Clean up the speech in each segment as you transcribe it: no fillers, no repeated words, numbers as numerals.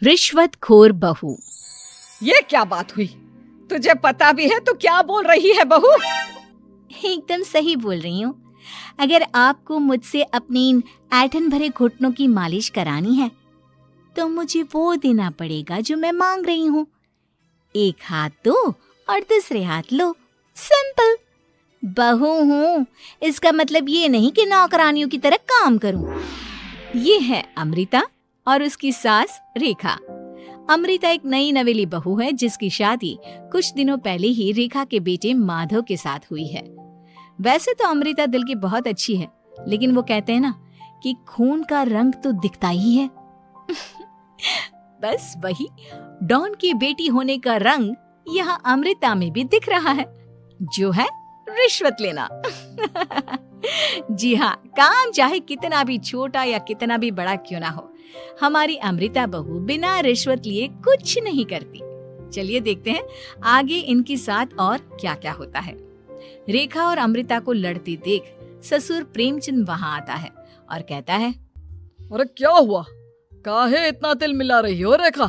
रिश्वतखोर बहू। ये क्या बात हुई? तुझे पता भी है तो क्या बोल रही है बहू? एकदम सही बोल रही हूँ। अगर आपको मुझसे अपनी इन ऐंठन भरे घुटनों की मालिश करानी है तो मुझे वो देना पड़ेगा जो मैं मांग रही हूँ। एक हाथ दो और दूसरे हाथ लो, सिंपल। बहू हूँ, इसका मतलब ये नहीं कि नौकरानियों की तरह काम करूँ। ये है अमृता और उसकी सास रेखा। अमृता एक नई नवेली बहू है जिसकी शादी कुछ दिनों पहले ही रेखा के बेटे माधव के साथ हुई है। वैसे तो अमृता दिल की बहुत अच्छी है, लेकिन वो कहते हैं ना कि खून का रंग तो दिखता ही है। बस वही डॉन की बेटी होने का रंग यहाँ अमृता में भी दिख रहा है, जो है रिश्वत लेना। जी हाँ, काम चाहे कितना भी छोटा या कितना भी बड़ा क्यों ना हो, हमारी अमृता बहू बिना रिश्वत लिए कुछ नहीं करती। चलिए देखते हैं आगे इनके साथ और क्या क्या होता है। रेखा और अमृता को लड़ते देख ससुर प्रेमचंद वहाँ आता है और कहता है, अरे क्या हुआ? काहे इतना तिल मिला रही हो रेखा?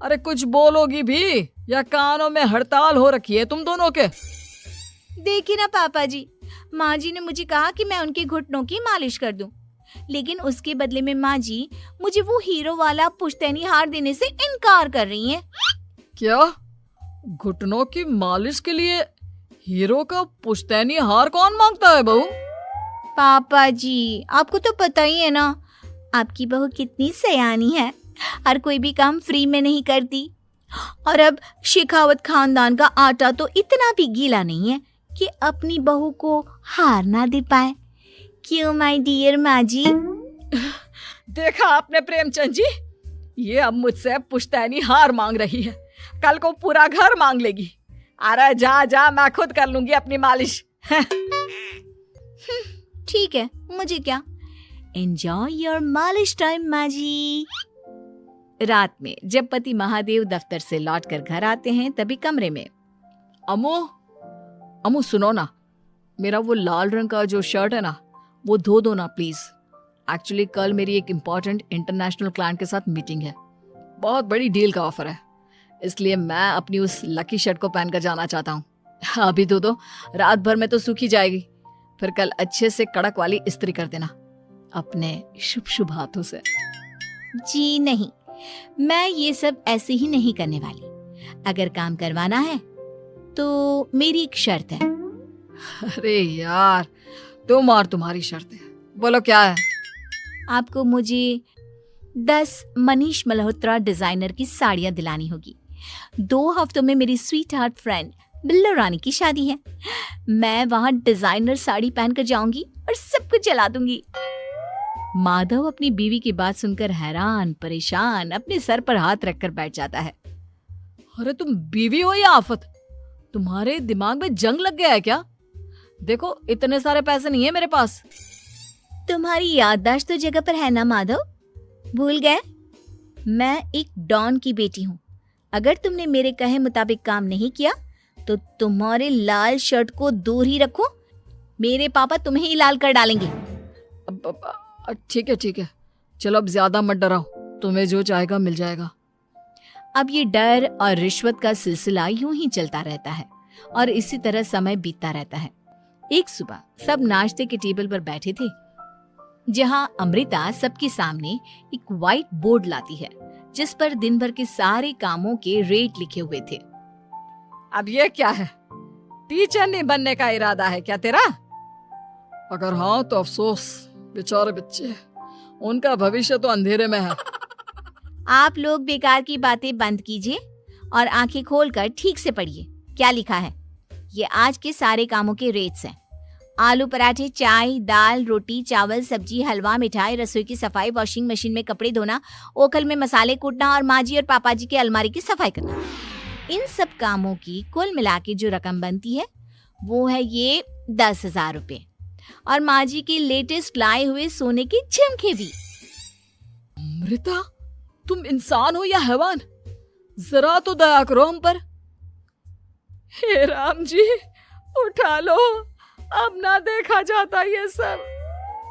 अरे कुछ बोलोगी भी या कानों में हड़ताल हो रखी है तुम दोनों के? देखिए ना पापा जी, माँ जी ने मुझे कहा कि मैं उनके घुटनों की मालिश कर दूं, लेकिन उसके बदले में माँ जी मुझे वो हीरो वाला पुश्तैनी हार देने से इनकार कर रही हैं। क्या? घुटनों की मालिश के लिए हीरो का पुश्तैनी हार कौन मांगता है बहू? पापा जी, आपको तो पता ही है ना, आपकी बहू कितनी सयानी है, हर कोई भी काम फ्री में नहीं करती। और अब शेखावत खानदान का आटा तो इतना भी गीला नहीं है कि अपनी बहू को हार ना दे पाए। क्यों माय डियर माँ जी? देखा आपने प्रेमचंद जी, ये अब मुझसे पुश्तैनी हार मांग रही है, कल को पूरा घर मांग लेगी। अरे जा जा, मैं खुद कर लूंगी अपनी मालिश। ठीक है, मुझे क्या। एंजॉय योर मालिश टाइम माँ जी। रात में जब पति महादेव दफ्तर से लौटकर घर आते हैं तभी कमरे में, अमू सुनो ना, मेरा वो लाल रंग का जो शर्ट है ना वो धो दो ना प्लीज। एक्चुअली कल मेरी एक इम्पोर्टेंट इंटरनेशनल क्लाइंट के साथ मीटिंग है, बहुत बड़ी डील का ऑफर है, इसलिए मैं अपनी उस लकी शर्ट को पहनकर जाना चाहता हूँ। अभी धो दो, रात भर में तो सूखी जाएगी, फिर कल अच्छे से कड़क वाली इस्त्री कर देना अपने शुभ शुभ हाथों से। जी नहीं, मैं ये सब ऐसे ही नहीं करने वाली। अगर काम करवाना है तो मेरी एक शर्त है। अरे यार, तुम और तुम्हारी शर्तें, बोलो क्या है? आपको मुझे 10 मनीष मल्होत्रा डिजाइनर की साड़ियां दिलानी होगी। 2 हफ्तों में मेरी स्वीट हार्ट फ्रेंड बिल्लो रानी की शादी है। मैं वहां डिजाइनर साड़ी पहनकर जाऊंगी और सब कुछ जला दूंगी। माधव अपनी बीवी की बात सुनकर हैरान परेशान अपने सर पर हाथ रखकर बैठ जाता है। अरे तुम बीवी हो या आफत? तुम्हारे दिमाग में जंग लग गया है क्या? देखो इतने सारे पैसे नहीं है मेरे पास। तुम्हारी याददाश्त तो जगह पर है ना माधव, भूल गए? मैं एक डॉन की बेटी हूँ। अगर तुमने मेरे कहे मुताबिक काम नहीं किया तो तुम्हारे लाल शर्ट को दूर ही रखो, मेरे पापा तुम्हें ही लाल कर डालेंगे। ठीक है, चलो अब ज्यादा मत डराओ, तुम्हें जो चाहेगा मिल जाएगा। अब ये डर और रिश्वत का सिलसिला यूं ही चलता रहता है और इसी तरह समय बीतता रहता है। एक सुबह सब नाश्ते के टेबल पर बैठे थे, जहां अमृता सबके सामने एक व्हाइट बोर्ड लाती है जिस पर दिन भर के सारे कामों के रेट लिखे हुए थे। अब ये क्या है? टीचर नहीं बनने का इरादा है क्या तेरा? अगर हाँ तो अफसोस, बेचारे बच्चे, उनका भविष्य तो अंधेरे में है। आप लोग बेकार की बातें बंद कीजिए और आंखें खोलकर ठीक से पढ़िए क्या लिखा है। ये आज के सारे कामों के रेट्स हैं। आलू पराठे, चाय, दाल, रोटी, चावल, सब्जी, हलवा, मिठाई, रसोई की सफाई, वॉशिंग मशीन में कपड़े धोना, ओखल में मसाले कूटना और माँ जी और पापा जी के अलमारी की सफाई करना। इन सब कामों की कुल मिला के जो रकम बनती है वो है ये 10,000 रुपए और माँ जी के लेटेस्ट लाए हुए सोने के झुमके भी। अमृता, तुम इंसान हो या हैवान? जरा तो दया करो हम पर। हे राम जी, उठा लो, अब ना देखा जाता ये सब।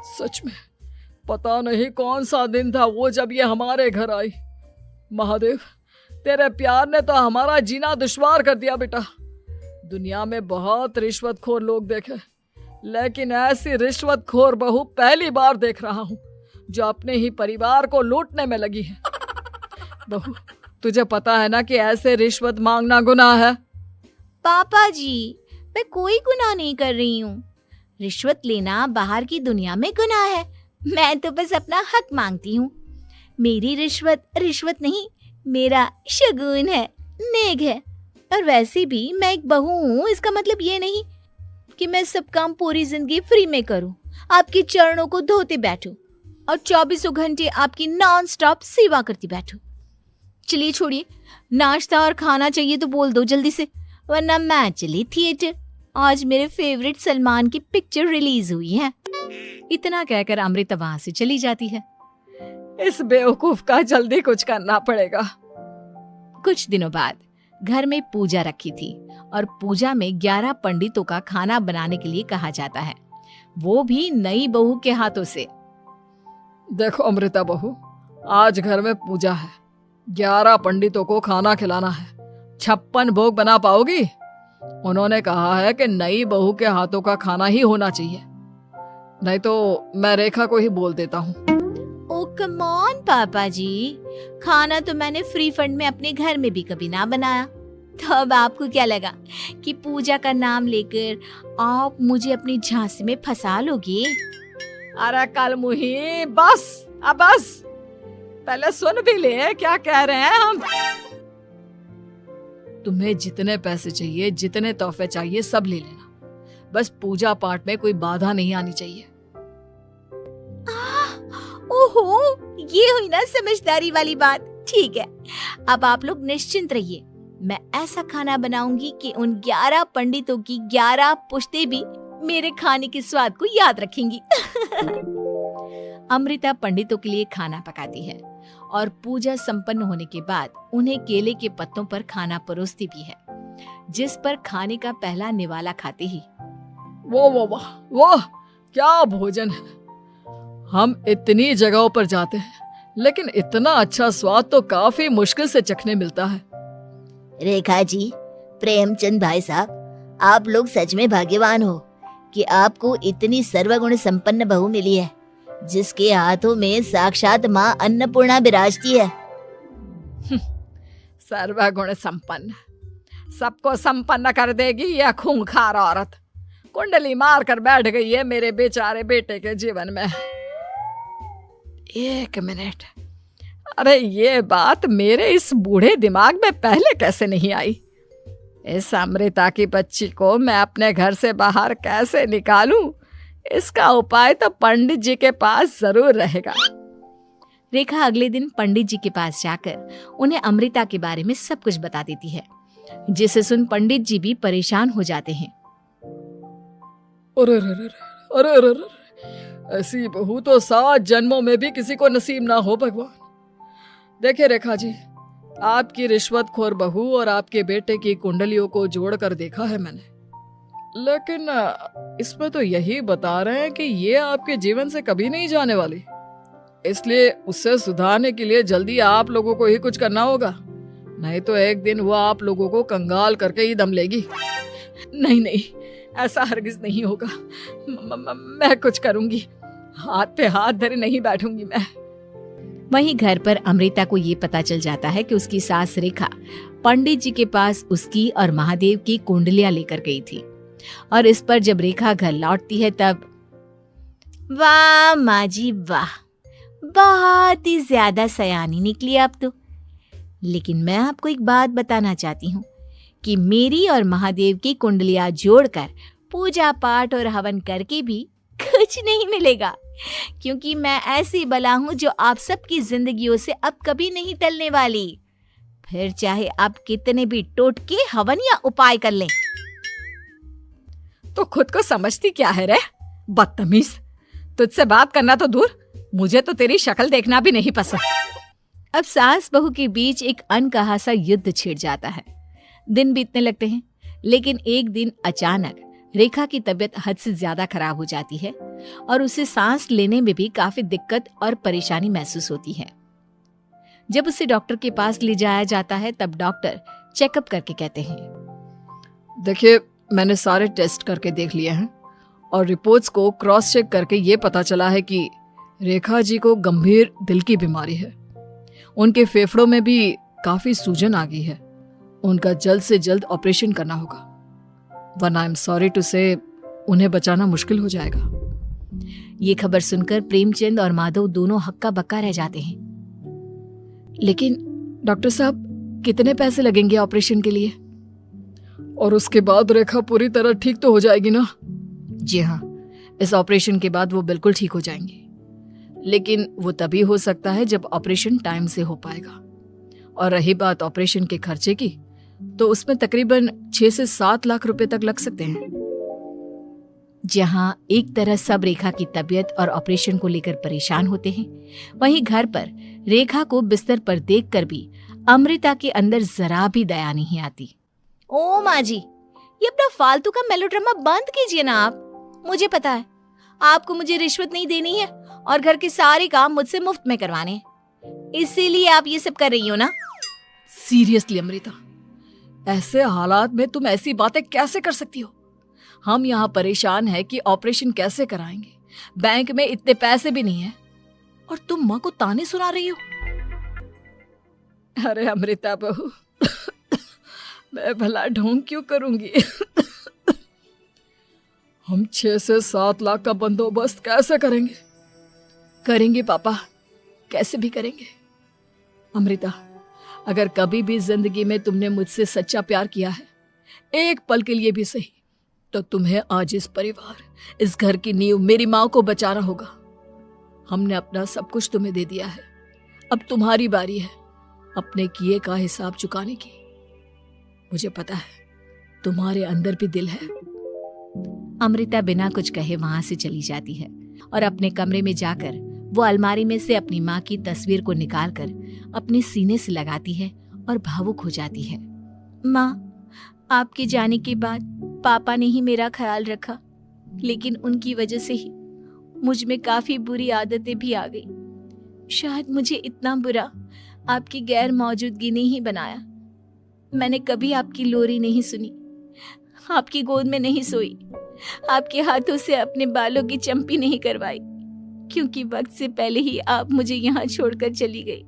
सच में पता नहीं कौन सा दिन था वो जब ये हमारे घर आई। महादेव, तेरे प्यार ने तो हमारा जीना दुश्वार कर दिया बेटा। दुनिया में बहुत रिश्वतखोर लोग देखे, लेकिन ऐसी रिश्वतखोर बहू पहली बार देख रहा हूँ जो अपने ही परिवार को लूटने में लगी है। बहू, तुझे पता है ना कि ऐसे रिश्वत मांगना गुनाह है। पापा जी, मैं कोई गुनाह नहीं कर रही हूँ। रिश्वत लेना बाहर की दुनिया में गुनाह है। मैं तो बस अपना हक मांगती हूँ। मेरी रिश्वत रिश्वत नहीं, मेरा शगुन है, नेग है। और वैसे भी मैं एक बहू हूँ, इसका मतलब ये नहीं कि मैं सब काम पूरी जिंदगी फ्री में करूँ, आपके चरणों को धोते बैठूं और 24 घंटे आपकी नॉन स्टॉप सेवा करती बैठूं। चलिए छोड़िए, नाश्ता और खाना चाहिए तो बोल दो जल्दी से, वरना मैं चली थिएटर। आज मेरे फेवरेट सलमान की पिक्चर रिलीज हुई है। इतना कहकर अमृता वहां से चली जाती है। इस बेवकूफ का जल्दी कुछ करना पड़ेगा। कुछ दिनों बाद घर में पूजा रखी थी और पूजा में 11 पंडितों का खाना बनाने के लिए कहा जाता है, वो भी नई बहू के हाथों से। देखो अमृता बहू, आज घर में पूजा है, 11 पंडितों को खाना खिलाना है। 56 भोग बना पाओगी? उन्होंने कहा है कि नई बहू के हाथों का खाना ही होना चाहिए, नहीं तो मैं रेखा को ही बोल देता हूँ। ओ कम ऑन पापा जी, खाना तो मैंने फ्री फंड में अपने घर में भी कभी ना बनाया, तो अब आपको क्या लगा कि पूजा का नाम लेकर आप मुझे अपनी झांसी में फंसा लोगे? अरे कल मुही, बस अब बस, पहले सुन भी ले क्या कह रहे हैं हम। तुम्हें जितने पैसे चाहिए, जितने तोहफे चाहिए, सब ले लेना, बस पूजा पाठ में कोई बाधा नहीं आनी चाहिए। ओहो, ये हुई ना समझदारी वाली बात। ठीक है, अब आप लोग निश्चिंत रहिए, मैं ऐसा खाना बनाऊंगी कि उन 11 पंडितों की 11 पुश्तें भी मेरे खाने के स्वाद को याद रखेंगी। अमृता पंडितों के लिए खाना पकाती है और पूजा संपन्न होने के बाद उन्हें केले के पत्तों पर खाना परोसती भी है, जिस पर खाने का पहला निवाला खाते ही वो क्या भोजन है। हम इतनी जगहों पर जाते हैं, लेकिन इतना अच्छा स्वाद तो काफी मुश्किल से चखने मिलता है। रेखा जी, प्रेमचंद भाई साहब, आप लोग सच में भाग्यवान हो कि आपको इतनी सर्वगुण संपन्न बहू मिली है, जिसके हाथों में साक्षात माँ अन्नपूर्णा विराजती है। सर्वगुण संपन्न, सबको संपन्न कर देगी यह खूंखार औरत। कुंडली मार कर बैठ गई है मेरे बेचारे बेटे के जीवन में। एक मिनट, अरे ये बात मेरे इस बूढ़े दिमाग में पहले कैसे नहीं आई? इस अमृता की बच्ची को मैं अपने घर से बाहर कैसे निकालूं? इसका उपाय तो पंडित जी के पास जरूर रहेगा। रेखा अगले दिन पंडित जी के पास जाकर उन्हें अमृता के बारे में सब कुछ बता देती है, जिसे सुन पंडित जी भी परेशान हो जाते हैं। अरे, ऐसी बहू तो 7 जन्मों में भी किसी को नसीब ना हो भगवान। देखिए रेखा जी, आपकी रिश्वतखोर बहू और आपके बेटे की कुंडलियों को जोड़कर देखा है मैंने, लेकिन इसमें तो यही बता रहे हैं कि ये आपके जीवन से कभी नहीं जाने वाली। इसलिए उससे सुधारने के लिए जल्दी आप लोगों को ही कुछ करना होगा, नहीं तो एक दिन वो आप लोगों को कंगाल करके ही दम लेगी। नहीं, ऐसा हरगिज नहीं होगा। मैं कुछ करूंगी, हाथ पे हाथ धरे नहीं बैठूंगी मैं। वहीं घर पर अमृता को ये पता चल जाता है कि उसकी सास रेखा पंडित जी के पास उसकी और महादेव की कुंडलियां लेकर गई थी, और इस पर जब रेखा घर लौटती है तब वाह माँ जी वाह, बहुत ही ज्यादा सयानी निकली आप तो। लेकिन मैं आपको एक बात बताना चाहती हूँ कि मेरी और महादेव की कुंडलियां जोड़कर पूजा पाठ और हवन करके भी कुछ नहीं मिलेगा, क्योंकि मैं ऐसी बला हूं जो आप सबकी जिंदगियों से अब कभी नहीं टलने वाली, फिर चाहे आप कितने भी टोटके हवन या उपाय कर लें। तो खुद को समझती क्या है रे बदतमीज, तुझसे बात करना तो दूर, मुझे तो तेरी शक्ल देखना भी नहीं पसंद। अब सास बहू के बीच एक अनकहा सा युद्ध छिड़ जाता है। दिन बीतने लगते हैं, लेकिन एक दिन अचानक रेखा की तबीयत हद से ज्यादा खराब हो जाती है और उसे सांस लेने में भी काफी दिक्कत और परेशानी महसूस होती है। जब उसे डॉक्टर के पास ले जाया जाता है तब डॉक्टर चेकअप करके कहते हैं, देखिए, मैंने सारे टेस्ट करके देख लिए हैं और रिपोर्ट्स को क्रॉस चेक करके ये पता चला है कि रेखा जी को गंभीर दिल की बीमारी है। उनके फेफड़ों में भी काफी सूजन आ गई है। उनका जल्द से जल्द ऑपरेशन करना होगा, वरना आई एम सॉरी टू से उन्हें बचाना मुश्किल हो जाएगा। ये खबर सुनकर प्रेमचंद और माधव दोनों हक्का बक्का रह जाते हैं। लेकिन डॉक्टर साहब, कितने पैसे लगेंगे ऑपरेशन के लिए? और उसके बाद रेखा पूरी तरह ठीक तो हो जाएगी ना? जी हाँ, इस ऑपरेशन के बाद वो बिल्कुल ठीक हो जाएंगे, लेकिन वो तभी हो सकता है जब ऑपरेशन टाइम से हो पाएगा। और रही बात ऑपरेशन के खर्चे की, तो उसमें तकरीबन 6 से 7 लाख रुपए तक लग सकते हैं। जहां एक तरह सब रेखा की तबीयत और ऑपरेशन को लेकर परेशान होते हैं, वहीं घर पर रेखा को बिस्तर पर देखकर भी अमृता के अंदर जरा भी दया नहीं आती। ओ माँ जी, ये अपना फालतू का मेलोड्रामा बंद कीजिए ना आप। मुझे पता है आपको मुझे रिश्वत नहीं देनी है और घर के सारे काम मुझसे मुफ्त में करवाने हैं, इसीलिए आप ये सब कर रही हो ना। सीरियसली अमृता, ऐसे हालात में तुम ऐसी बातें कैसे कर सकती हो? हम यहाँ परेशान हैं कि ऑपरेशन कैसे कराएंगे, बैंक में इतने पैसे भी नहीं है, और तुम माँ को ताने सुना रही हो। अरे अमृता बहू, मैं भला ढोंग क्यों करूंगी? हम 6 से 7 लाख का बंदोबस्त कैसे करेंगे? करेंगे पापा, कैसे भी करेंगे। अमृता, अगर कभी भी जिंदगी में तुमने मुझसे सच्चा प्यार किया है, एक पल के लिए भी सही, तो तुम्हें आज इस परिवार, इस घर की नींव, मेरी माँ को बचाना होगा। हमने अपना सब कुछ तुम्हें दे दिया है, अब तुम्हारी बारी है अपने किए का हिसाब चुकाने की। मुझे पता है तुम्हारे अंदर भी दिल है। अमृता बिना कुछ कहे वहां से चली जाती है और अपने कमरे में जाकर वो अलमारी में से अपनी माँ की तस्वीर को निकालकर अपने सीने से लगाती है और भावुक हो जाती है। माँ, आपके जाने के बाद पापा ने ही मेरा ख्याल रखा, लेकिन उनकी वजह से ही मुझ में काफी बुरी आदतें भी आ गई। शायद मुझे इतना बुरा आपकी गैर मौजूदगी ने ही बनाया। मैंने कभी आपकी लोरी नहीं सुनी, आपकी गोद में नहीं सोई, आपके हाथों से अपने बालों की चंपी नहीं करवाई, क्योंकि वक्त से पहले ही आप मुझे यहाँ छोड़कर चली गई।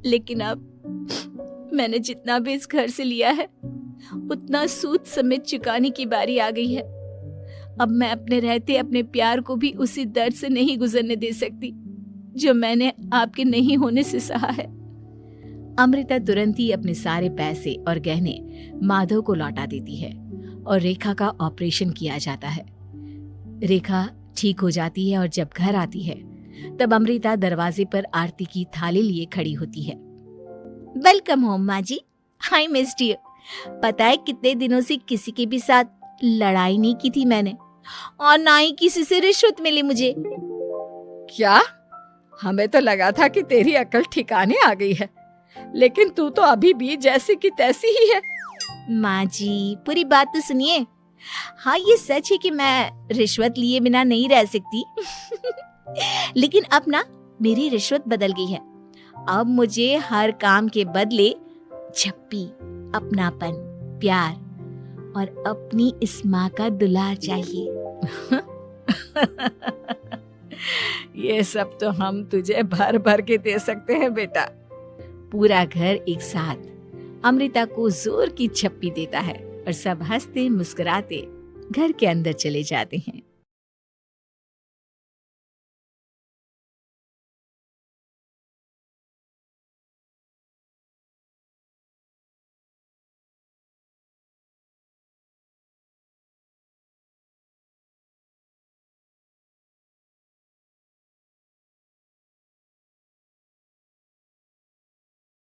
लेकिन अब मैंने जितना भी इस घर से लिया है, उतना सूद समेत चुकाने की बारी आ गई है। अब मैं अपने रहते अपने प्यार को भी उसी दर्द से नहीं गुजरने दे सकती जो मैंने आपके नहीं होने से सहा है। अमृता तुरंत ही अपने सारे पैसे और गहने माधव को लौटा देती है और रेखा का ऑपरेशन किया जाता है। रेखा ठीक हो जाती है और जब घर आती है तब अमृता दरवाजे पर आरती की थाली लिए खड़ी होती है। वेलकम होम माँ जी, आई मिस्ड यू। पता है कितने दिनों से किसी के भी साथ लड़ाई नहीं की थी मैंने, और ना ही किसी से रिश्वत मिली मुझे। क्या? हमें तो लगा था कि तेरी अकल ठिकाने आ गई है, लेकिन तू तो अभी भी जैसी की तैसी ही है। माँ जी, पूरी बात तो सुनिए। हाँ, ये सच है कि मैं रिश्वत लिए बिना नहीं रह सकती लेकिन अब ना मेरी रिश्वत बदल गई है। अब मुझे हर काम के बदले झप्पी, अपनापन, प्यार और अपनी इस माँ का दुलार चाहिए ये सब तो हम तुझे भर भर के दे सकते हैं बेटा। पूरा घर एक साथ अमृता को जोर की झप्पी देता है और सब हंसते मुस्कुराते घर के अंदर चले जाते हैं।